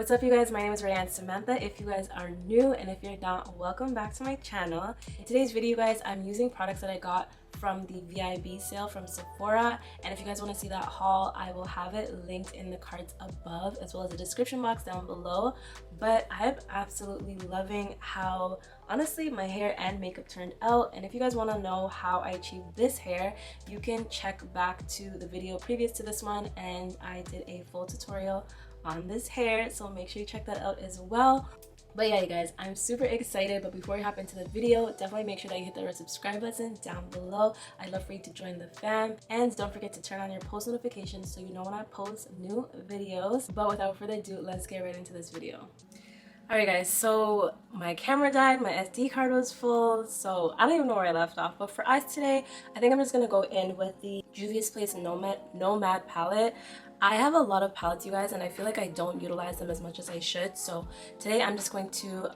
What's up you guys, my name is Rayanne Samantha. If you guys are new and if you're not, welcome back to my channel. In today's video guys, I'm using products that I got from the VIB sale from Sephora, and if you guys want to see that haul, I will have it linked in the cards above as well as the description box down below. But I'm absolutely loving how honestly my hair and makeup turned out, and if you guys want to know how I achieved this hair, you can check back to the video previous to this one, and I did a full tutorial on this hair, so make sure you check that out as well. But yeah, you guys, I'm super excited. But before we hop into the video, definitely make sure that you hit the red subscribe button down below. I'd love for you to join the fam, and don't forget to turn on your post notifications so you know when I post new videos. But without further ado, let's get right into this video. Alright guys, so my camera died, my SD card was full, so I don't even know where I left off. But for eyes today, I think I'm just gonna go in with the Juvia's Place Nomad palette. I have a lot of palettes, you guys, and I feel like I don't utilize them as much as I should. So today I'm just going to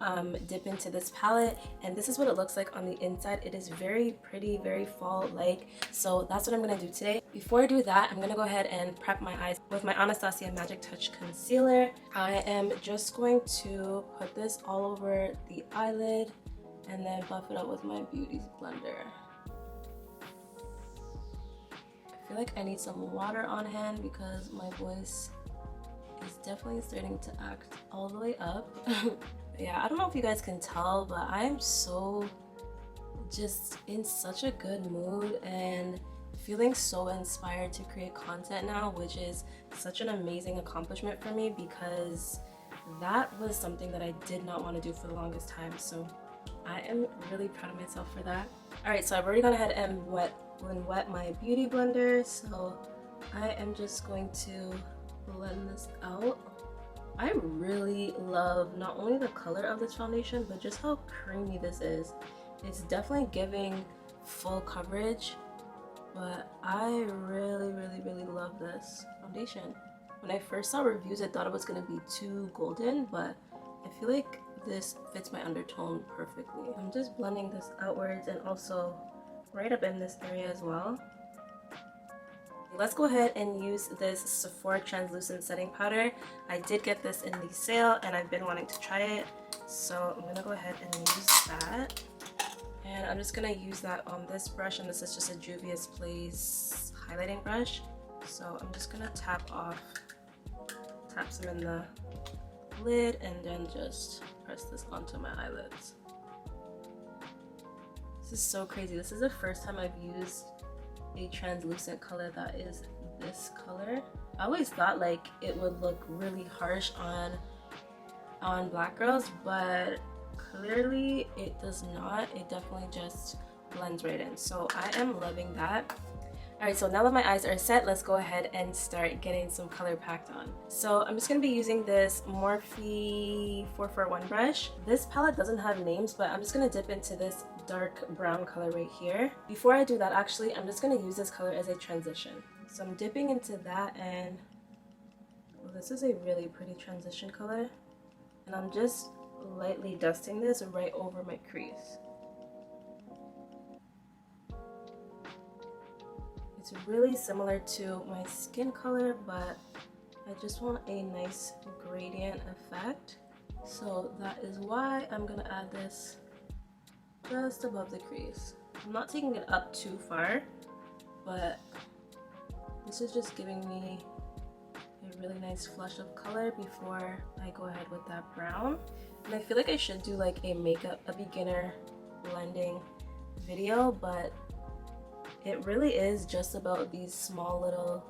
dip into this palette, and this is what it looks like on the inside. It is very pretty, very fall-like. So that's what I'm gonna do today. Before I do that, I'm gonna go ahead and prep my eyes with my Anastasia Magic Touch Concealer. I am just going to put this all over the eyelid and then buff it up with my Beauty blender. I feel like I need some water on hand because my voice is definitely starting to act all the way up. Yeah, I don't know if you guys can tell, but I am so just in such a good mood and feeling so inspired to create content now, which is such an amazing accomplishment for me because that was something that I did not want to do for the longest time. So I am really proud of myself for that. Alright, so I've already gone ahead and wet my Beauty blender, so I am just going to blend this out. I really love not only the color of this foundation, but just how creamy this is. It's definitely giving full coverage, but I really love this foundation. When I first saw reviews, I thought it was going to be too golden, but I feel like this fits my undertone perfectly. I'm just blending this outwards and also right up in this area as well. Let's go ahead and use this Sephora Translucent setting powder. I did get this in the sale and I've been wanting to try it, so I'm gonna go ahead and use that. And I'm just gonna use that on this brush, and this is just a Juvia's Place highlighting brush. So I'm just gonna tap some in the lid and then just press this onto my eyelids. This is so crazy. This is the first time I've used a translucent color that is this color. I always thought like it would look really harsh on black girls, but clearly it does not. It definitely just blends right in. So I am loving that. Alright, so now that my eyes are set, let's go ahead and start getting some color packed on. So I'm just going to be using this Morphe 441 brush. This palette doesn't have names, but I'm just going to dip into this dark brown color right here. Before I do that, actually, I'm just going to use this color as a transition. So I'm dipping into that, and well, this is a really pretty transition color. And I'm just lightly dusting this right over my crease. It's really similar to my skin color, but I just want a nice gradient effect. So that is why I'm gonna add this just above the crease. I'm not taking it up too far, but this is just giving me a really nice flush of color before I go ahead with that brown. And I feel like I should do like a beginner blending video, but it really is just about these small little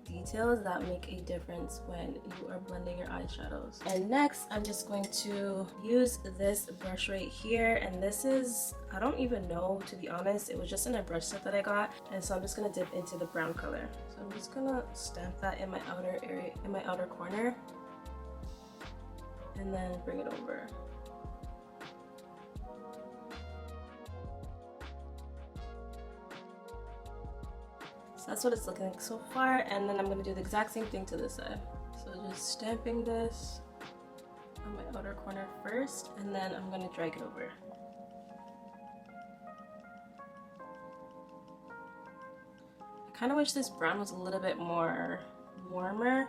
details that make a difference when you are blending your eyeshadows. And next, I'm just going to use this brush right here, and this is, I don't even know, to be honest, it was just in a brush set that I got, and so I'm just gonna dip into the brown color. So I'm just gonna stamp that in my outer area, in my outer corner, and then bring it over. So that's what it's looking like so far, and then I'm going to do the exact same thing to this side. So just stamping this on my outer corner first, and then I'm going to drag it over. I kind of wish this brown was a little bit more warmer.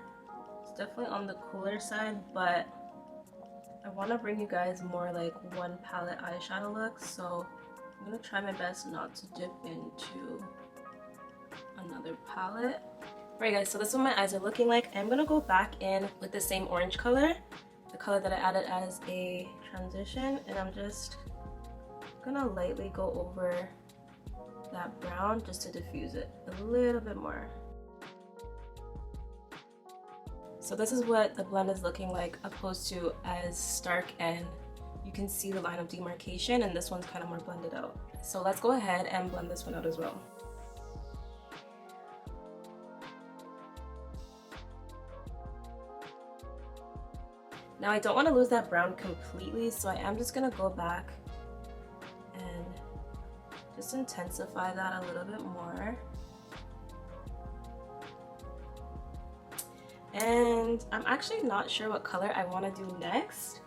definitely on the cooler side, but I want to bring you guys more like one palette eyeshadow look, so I'm gonna try my best not to dip into another palette. Alright guys, so this is what my eyes are looking like. I'm gonna go back in with the same orange color, the color that I added as a transition, and I'm just gonna lightly go over that brown just to diffuse it a little bit more. So this is what the blend is looking like opposed to as stark, and you can see the line of demarcation, and this one's kind of more blended out. So let's go ahead and blend this one out as well. Now I don't want to lose that brown completely, so I am just going to go back and just intensify that a little bit more. And I'm actually not sure what color I want to do next.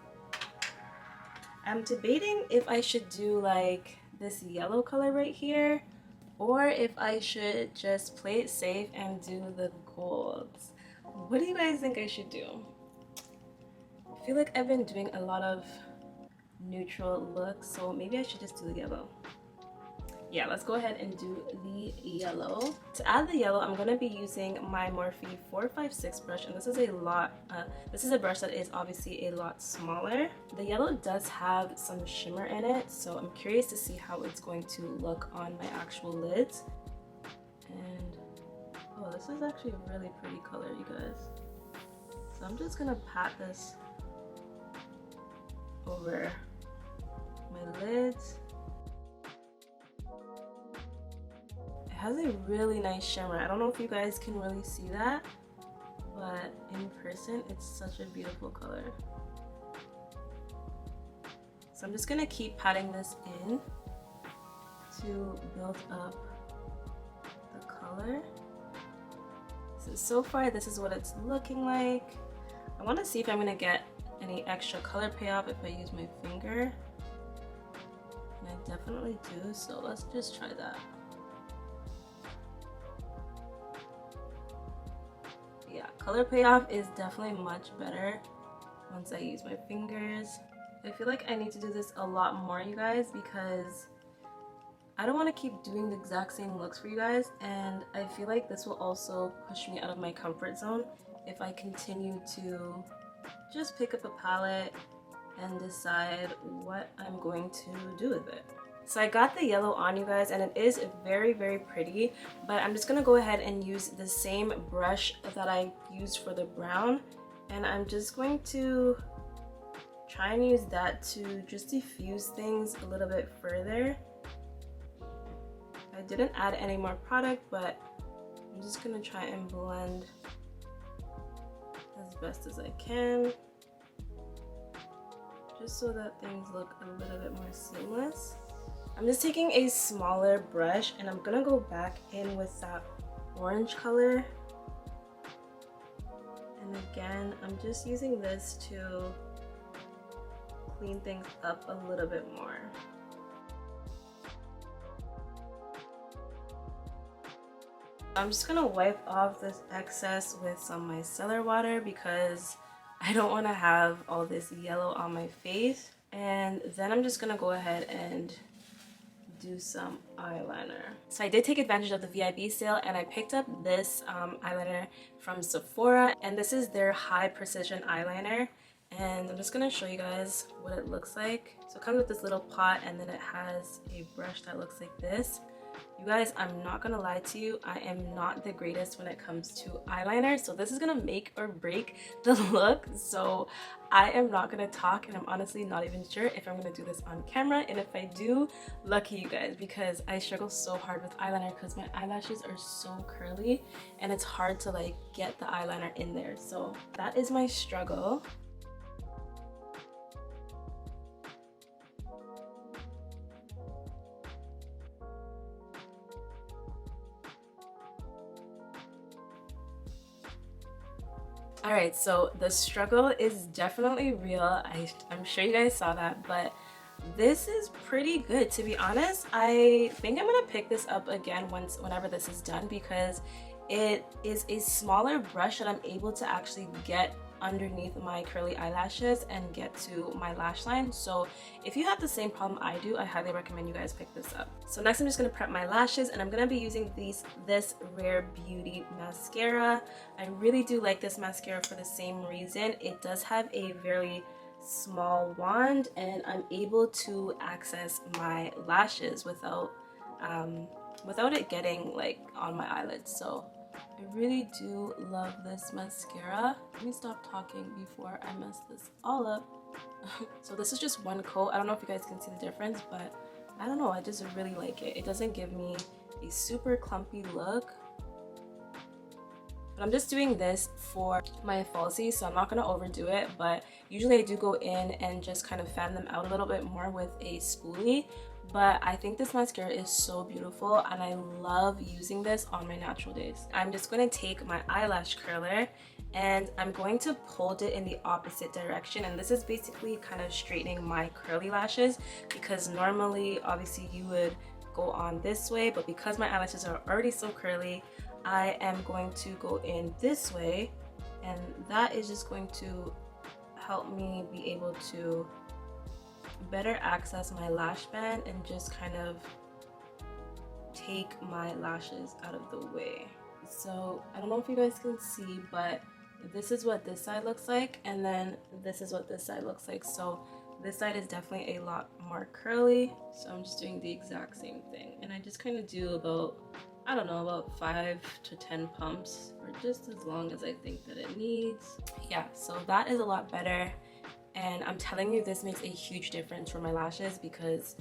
I'm debating if I should do like this yellow color right here, or if I should just play it safe and do the golds. What do you guys think I should do? I feel like I've been doing a lot of neutral looks, so maybe I should just do the yellow. Yeah, let's go ahead and do the yellow. To add the yellow, I'm going to be using my Morphe 456 brush, and this is a brush that is obviously a lot smaller. The yellow does have some shimmer in it, so I'm curious to see how it's going to look on my actual lids. And oh, this is actually a really pretty color, you guys. So I'm just going to pat this over my lids. It has a really nice shimmer. I don't know if you guys can really see that, but in person it's such a beautiful color. So I'm just gonna keep patting this in to build up the color. So far this is what it's looking like. I want to see if I'm gonna get any extra color payoff if I use my finger, and I definitely do, so let's just try that. Yeah, color payoff is definitely much better once I use my fingers. I feel like I need to do this a lot more, you guys, because I don't want to keep doing the exact same looks for you guys, and I feel like this will also push me out of my comfort zone if I continue to just pick up a palette and decide what I'm going to do with it. So I got the yellow on, you guys, and it is very, very pretty, but I'm just gonna go ahead and use the same brush that I used for the brown, and I'm just going to try and use that to just diffuse things a little bit further. I didn't add any more product, but I'm just gonna try and blend as best as I can, just so that things look a little bit more seamless. I'm just taking a smaller brush and I'm gonna go back in with that orange color, and again I'm just using this to clean things up a little bit more. I'm just gonna wipe off this excess with some micellar water because I don't want to have all this yellow on my face. And then I'm just gonna go ahead and do some eyeliner. So I did take advantage of the VIB sale and I picked up this eyeliner from Sephora, and this is their high precision eyeliner, and I'm just gonna show you guys what it looks like. So it comes with this little pot, and then it has a brush that looks like this. You guys, I'm not gonna lie to you, I am not the greatest when it comes to eyeliner, so this is gonna make or break the look. So I am not gonna talk, and I'm honestly not even sure if I'm gonna do this on camera, and if I do, lucky you guys, because I struggle so hard with eyeliner because my eyelashes are so curly and it's hard to like get the eyeliner in there. So that is my struggle. Alright, so the struggle is definitely real. I'm sure you guys saw that, but this is pretty good, to be honest. I think I'm gonna pick this up again whenever this is done, because it is a smaller brush that I'm able to actually get underneath my curly eyelashes and get to my lash line. So if you have the same problem I do, I highly recommend you guys pick this up. So next I'm just going to prep my lashes, and I'm going to be using this Rare Beauty mascara. I really do like this mascara for the same reason. It does have a very small wand, and I'm able to access my lashes without it getting like on my eyelids. So I really do love this mascara. Let me stop talking before I mess this all up. So this is just one coat. I don't know if you guys can see the difference, but I don't know, I just really like it. It doesn't give me a super clumpy look. But I'm just doing this for my falsies, so I'm not going to overdo it, but usually I do go in and just kind of fan them out a little bit more with a spoolie. But I think this mascara is so beautiful, and I love using this on my natural days. I'm just going to take my eyelash curler and I'm going to hold it in the opposite direction, and this is basically kind of straightening my curly lashes, because normally obviously you would go on this way, but because my eyelashes are already so curly, I am going to go in this way, and that is just going to help me be able to better access my lash band and just kind of take my lashes out of the way. So I don't know if you guys can see, but this is what this side looks like, and then this is what this side looks like. So this side is definitely a lot more curly, so I'm just doing the exact same thing, and I just kind of do about, I don't know, about 5 to 10 pumps, or just as long as I think that it needs. Yeah, so that is a lot better. And I'm telling you, this makes a huge difference for my lashes, because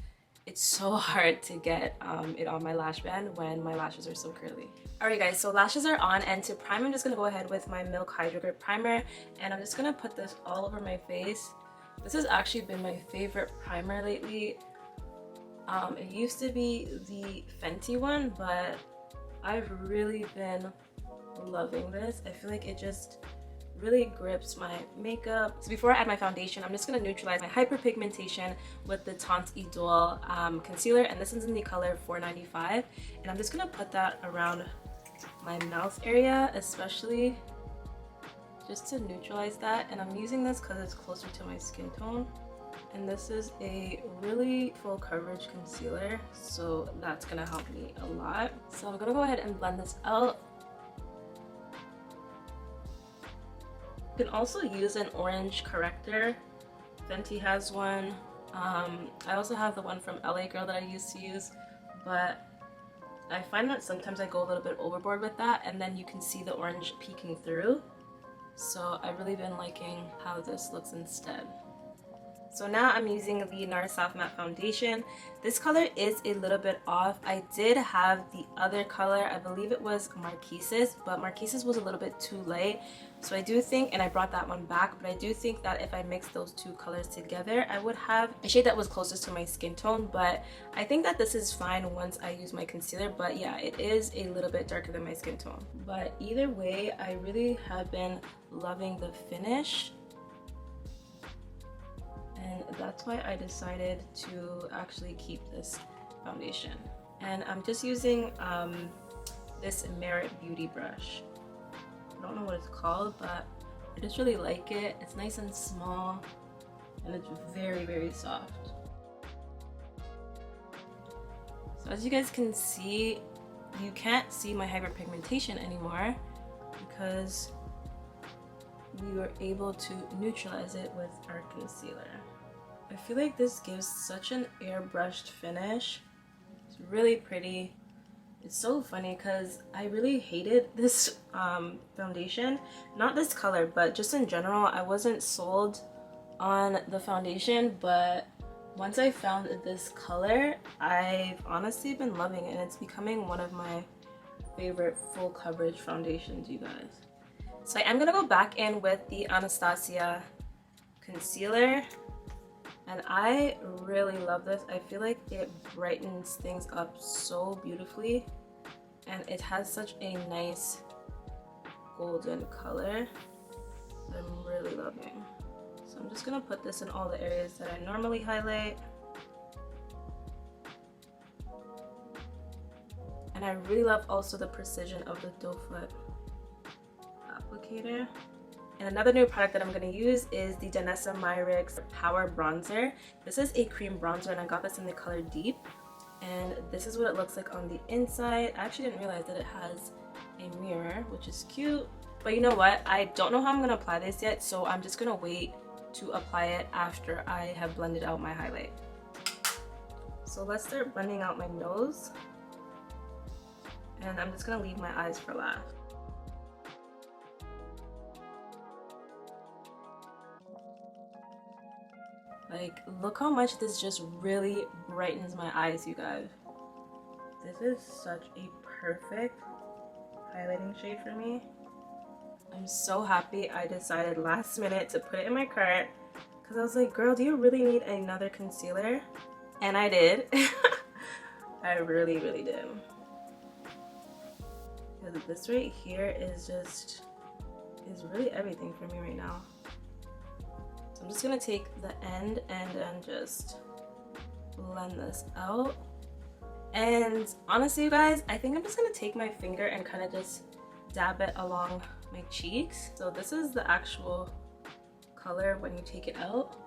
it's so hard to get it on my lash band when my lashes are so curly. Alright guys, so lashes are on, and to prime I'm just going to go ahead with my Makeup Hydrogrip primer, and I'm just going to put this all over my face. This has actually been my favorite primer lately. It used to be the Fenty one, but I've really been loving this. I feel like it just really grips my makeup. So before I add my foundation, I'm just going to neutralize my hyperpigmentation with the Teint Idole concealer, and this is in the color 495, and I'm just going to put that around my mouth area, especially just to neutralize that. And I'm using this because it's closer to my skin tone, and this is a really full coverage concealer, so that's going to help me a lot. So I'm going to go ahead and blend this out. You can also use an orange corrector. Fenty has one. I also have the one from LA Girl that I used to use, but I find that sometimes I go a little bit overboard with that, and then you can see the orange peeking through. So I've really been liking how this looks instead. So now I'm using the Nars Soft Matte Foundation. This color is a little bit off. I did have the other color, I believe it was Marquise's, but Marquise's was a little bit too light. So I do think, and I brought that one back, but I do think that if I mix those two colors together, I would have a shade that was closest to my skin tone. But I think that this is fine once I use my concealer. But yeah, it is a little bit darker than my skin tone. But either way, I really have been loving the finish. And that's why I decided to actually keep this foundation. And I'm just using this Myrick beauty brush. I don't know what it's called, but I just really like it. It's nice and small, and it's very, very soft. So as you guys can see, you can't see my hyperpigmentation anymore because we were able to neutralize it with our concealer. I feel like this gives such an airbrushed finish. It's really pretty. It's so funny because I really hated this foundation. Not this color, but just in general, I wasn't sold on the foundation, but once I found this color, I've honestly been loving it, and it's becoming one of my favorite full coverage foundations, you guys. So I'm gonna go back in with the Anastasia Concealer, and I really love this. I feel like it brightens things up so beautifully, and it has such a nice golden color that I'm really loving. So I'm just gonna put this in all the areas that I normally highlight. And I really love also the precision of the doe foot applicator. And another new product that I'm going to use is the Danessa Myricks Power Bronzer. This is a cream bronzer and I got this in the color Deep. And this is what it looks like on the inside. I actually didn't realize that it has a mirror, which is cute. But you know what? I don't know how I'm going to apply this yet, so I'm just going to wait to apply it after I have blended out my highlight. So let's start blending out my nose. And I'm just going to leave my eyes for last. Like, look how much this just really brightens my eyes, you guys. This is such a perfect highlighting shade for me. I'm so happy I decided last minute to put it in my cart because I was like, girl, do you really need another concealer? And I did. I really, really did. Because this right here is really everything for me right now. So I'm just gonna take the end and just blend this out. And honestly, you guys, I think I'm just gonna take my finger and kind of just dab it along my cheeks. So this is the actual color when you take it out.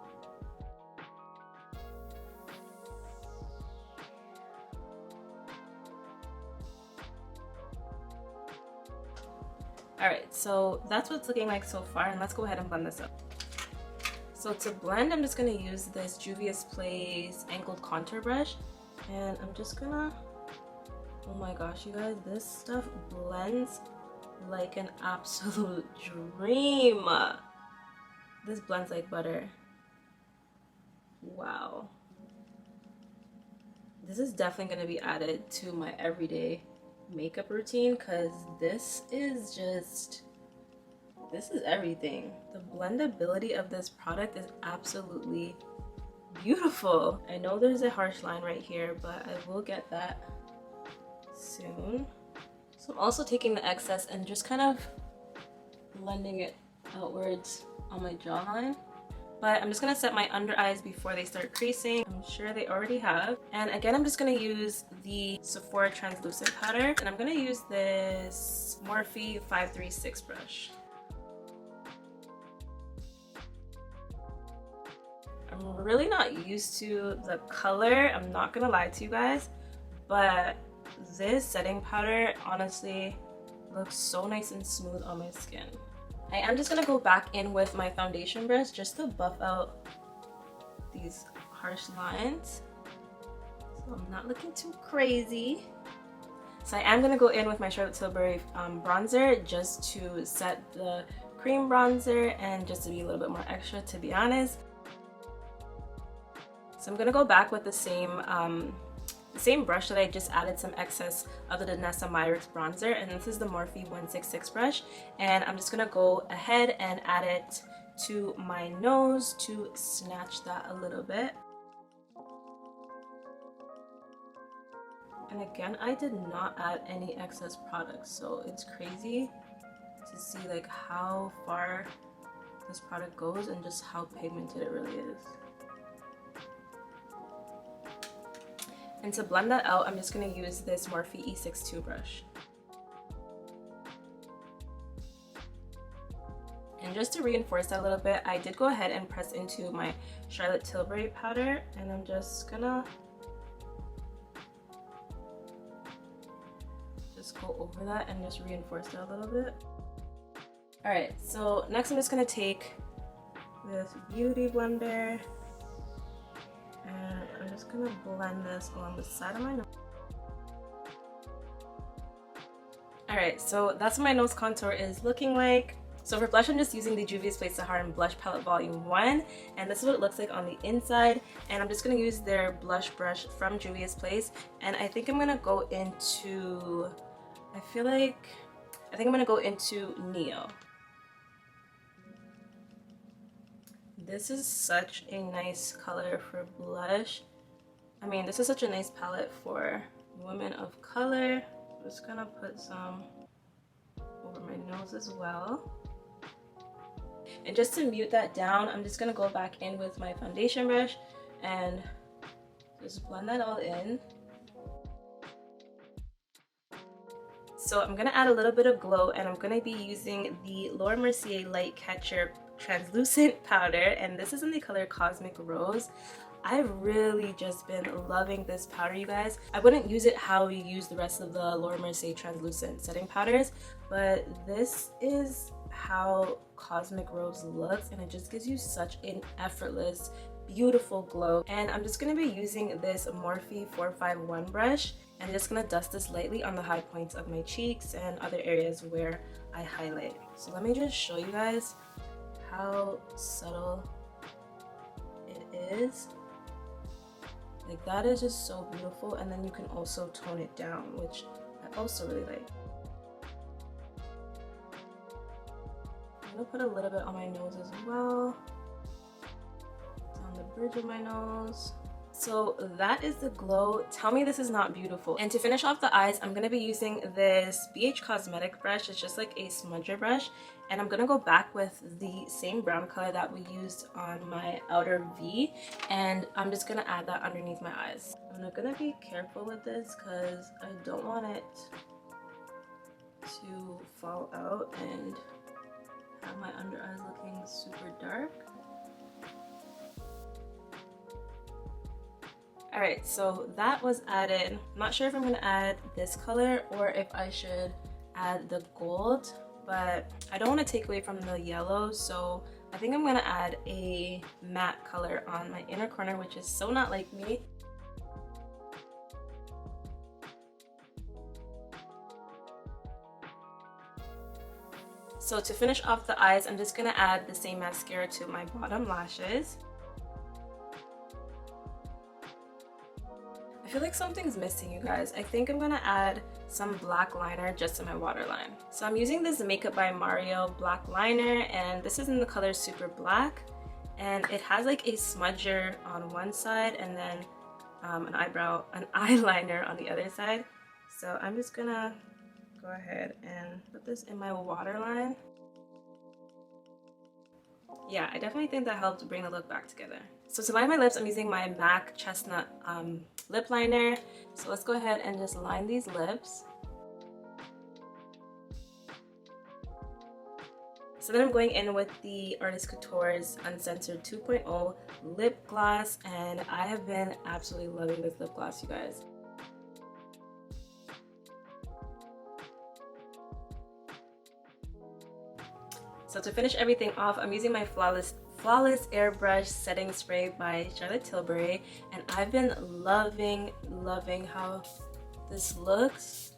Alright, so that's what it's looking like so far, and let's go ahead and blend this up. So to blend, I'm just going to use this Juvia's Place angled contour brush, and I'm just gonna, oh my gosh, you guys, this stuff blends like an absolute dream. This blends like butter. Wow. This is definitely going to be added to my everyday makeup routine because this is everything. The blendability of this product is absolutely beautiful. I know there's a harsh line right here, but I will get that soon. So I'm also taking the excess and just kind of blending it outwards on my jawline. But I'm just going to set my under eyes before they start creasing. I'm sure they already have. And again, I'm just going to use the Sephora Translucent powder. And I'm going to use this Morphe 536 brush. I'm really not used to the color, I'm not going to lie to you guys. But this setting powder honestly looks so nice and smooth on my skin. I am just gonna go back in with my foundation brush just to buff out these harsh lines. So I'm not looking too crazy. So I am gonna go in with my Charlotte Tilbury bronzer just to set the cream bronzer and just to be a little bit more extra, to be honest. So I'm gonna go back with the same brush that I just added some excess of the Danessa Myricks bronzer, and this is the Morphe 166 brush, and I'm just gonna go ahead and add it to my nose to snatch that a little bit. And again, I did not add any excess product, so it's crazy to see like how far this product goes and just how pigmented it really is. And to blend that out, I'm just going to use this Morphe E62 brush. And just to reinforce that a little bit, I did go ahead and press into my Charlotte Tilbury powder, and I'm just gonna go over that and just reinforce that a little bit. Alright, so next I'm just gonna take this beauty blender, and I'm just gonna blend this along the side of my nose. Alright, so that's what my nose contour is looking like. So for blush, I'm just using the Juvia's Place Saharan Blush Palette Volume 1, and this is what it looks like on the inside. And I'm just gonna use their blush brush from Juvia's Place, and I think I'm gonna go into, I think I'm gonna go into Neo. This is such a nice color for blush. I mean, this is such a nice palette for women of color. I'm just gonna put some over my nose as well. And just to mute that down, I'm just gonna go back in with my foundation brush and just blend that all in. So I'm gonna add a little bit of glow, and I'm gonna be using the Laura Mercier Light Catcher Translucent powder, and this is in the color Cosmic Rose. I've really just been loving this powder, you guys. I wouldn't use it how you use the rest of the Laura Mercier Translucent setting powders, but this is how Cosmic Rose looks, and it just gives you such an effortless, beautiful glow. And I'm just going to be using this Morphe 451 brush, and I'm just going to dust this lightly on the high points of my cheeks and other areas where I highlight. So let me just show you guys how subtle it is. Like, that is just so beautiful, and then you can also tone it down, which I also really like. I'm gonna put a little bit on my nose as well, down the bridge of my nose. So that is the glow. Tell me this is not beautiful. And to finish off the eyes, I'm gonna be using this BH Cosmetic brush. It's just like a smudger brush, and I'm gonna go back with the same brown color that we used on my outer V, and I'm just gonna add that underneath my eyes. I'm gonna be careful with this because I don't want it to fall out and have my under eyes looking super dark. Alright, so that was added. I'm not sure if I'm going to add this color or if I should add the gold, but I don't want to take away from the yellow, so I think I'm going to add a matte color on my inner corner, which is so not like me. So to finish off the eyes, I'm just going to add the same mascara to my bottom lashes. I feel like something's missing, you guys. I think I'm gonna add some black liner just in my waterline. So I'm using this Makeup by Mario black liner, and this is in the color Super Black, and it has like a smudger on one side and then an eyeliner on the other side. So I'm just gonna go ahead and put this in my waterline. Yeah, I definitely think that helped bring the look back together. So to line my lips, I'm using my MAC Chestnut lip liner. So let's go ahead and just line these lips. So then I'm going in with the Artist Couture's Uncensored 2.0 lip gloss, and I have been absolutely loving this lip gloss, you guys. So to finish everything off, I'm using my Flawless Airbrush Setting Spray by Charlotte Tilbury, and I've been loving how this looks.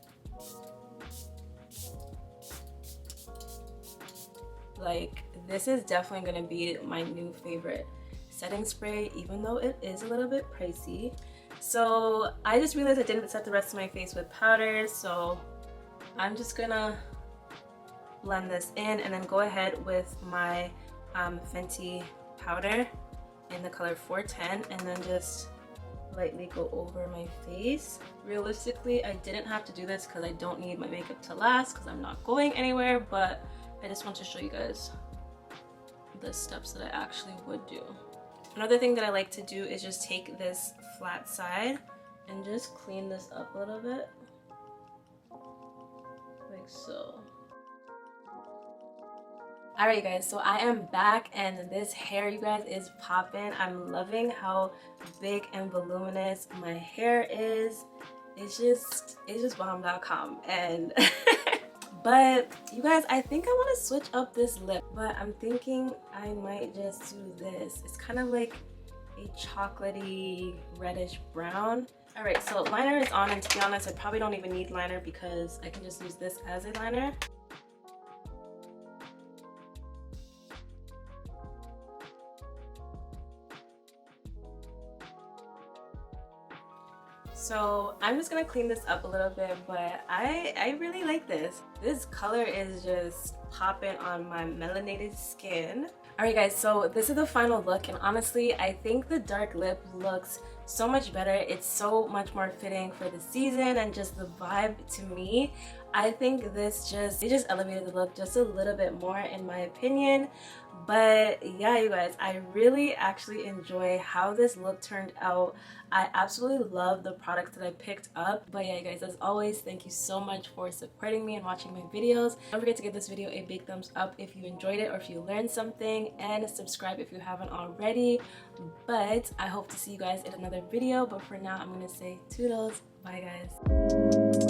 Like, this is definitely gonna be my new favorite setting spray, even though it is a little bit pricey. So I just realized I didn't set the rest of my face with powder, so I'm just gonna blend this in and then go ahead with my Fenty powder in the color 410 and then just lightly go over my face. Realistically, I didn't have to do this because I don't need my makeup to last because I'm not going anywhere, but I just want to show you guys the steps that I actually would do. Another thing that I like to do is just take this flat side and just clean this up a little bit, like so. Alright, you guys, so I am back, and this hair, you guys, is popping. I'm loving how big and voluminous my hair is. It's just bomb.com. And but you guys, I think I want to switch up this lip, but I'm thinking I might just do this. It's kind of like a chocolatey reddish brown. Alright, so liner is on, and to be honest, I probably don't even need liner because I can just use this as a liner. So I'm just gonna clean this up a little bit, but I really like this. this color is just popping on my melanated skin. Alright guys, so this is the final look, and honestly I think the dark lip looks so much better. It's so much more fitting for the season and just the vibe to me. I think it just elevated the look just a little bit more in my opinion. But yeah, you guys, I really actually enjoy how this look turned out. I absolutely love the products that I picked up. But yeah, you guys, as always, thank you so much for supporting me and watching my videos. Don't forget to give this video a big thumbs up if you enjoyed it or if you learned something, and subscribe if you haven't already. But I hope to see you guys in another video. But for now, I'm gonna say toodles. Bye guys.